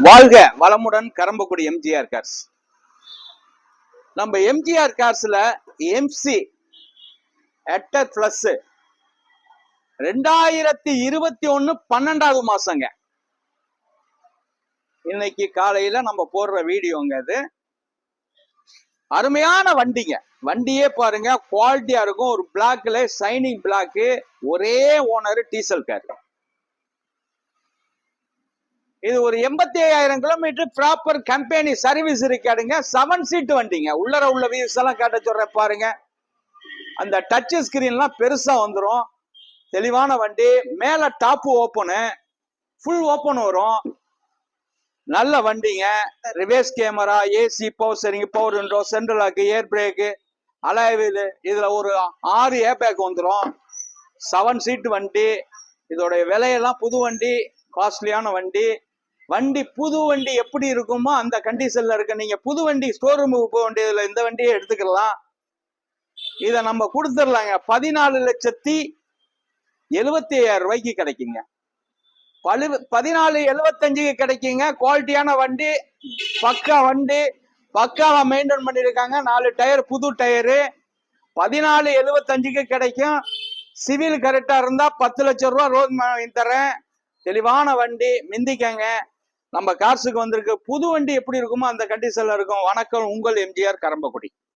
வாழ்க வளமுடன் கரம்பக்குடி எம்ஜிஆர் கார்ஸ். நம்ம எம்ஜிஆர் கார்ஸ்ல எம்சி எட்டர் பிளஸ் 2021 12வது மாசங்க. இன்னைக்கு காலையில நம்ம போடுற வீடியோங்க. அது அருமையான வண்டிங்க. வண்டியே பாருங்க, குவாலிட்டியா இருக்கும். ஒரு பிளாக்ல சைனிங் பிளாக், ஒரே ஓனர், டீசல் கார். இது ஒரு 85,000 கிலோமீட்டர் ப்ராப்பர் கம்பெனி சர்வீஸ் இருக்காடுங்க. 7 சீட் வண்டிங்க. உள்ளர உள்ள வீல்ஸ் எல்லாம் காட்ட சொல்ற பாருங்க. அந்த டச் ஸ்கிரீன்லாம் பெருசா வந்துடும். தெளிவான வண்டி. மேல டாப் ஓப்பனு, ஃபுல் ஓப்பன் வரும். நல்ல வண்டிங்க. Reverse camera, AC, power steering, power window, central lock, air brake, alloy wheel. இதுல ஒரு 6 ஏர் பேக் வந்துடும். 7 சீட் வண்டி. இதோடைய விலையெல்லாம் புது வண்டி, காஸ்ட்லியான வண்டி. வண்டி புது வண்டி எப்படி இருக்குமோ அந்த கண்டிஷன்ல இருக்க. நீங்க புது வண்டி ஸ்டோர் ரூமுக்கு போக வேண்டியதுல இந்த வண்டியை எடுத்துக்கலாம். இதை நம்ம கொடுத்துடலாங்க. 14,75,000 ரூபாய்க்கு கிடைக்குங்க. 14,75,000 கிடைக்குங்க. குவாலிட்டியான வண்டி, பக்கா வண்டி, பக்காவா மெயின்டைன் பண்ணிருக்காங்க. 4 டயர் புது டயரு. 14,75,000 கிடைக்கும். சிவில் கரெக்டா இருந்தா 10 லட்சம் ரூபாய் ரோட் தரேன். தெளிவான வண்டி. மிந்திக்கங்க. நம்ம கார்ஸுக்கு வந்திருக்கு. புது வண்டி எப்படி இருக்குமோ அந்த கண்டிஷன்ல இருக்கும். வணக்கம், உங்கள் எம்ஜிஆர் கரம்பக்குடி.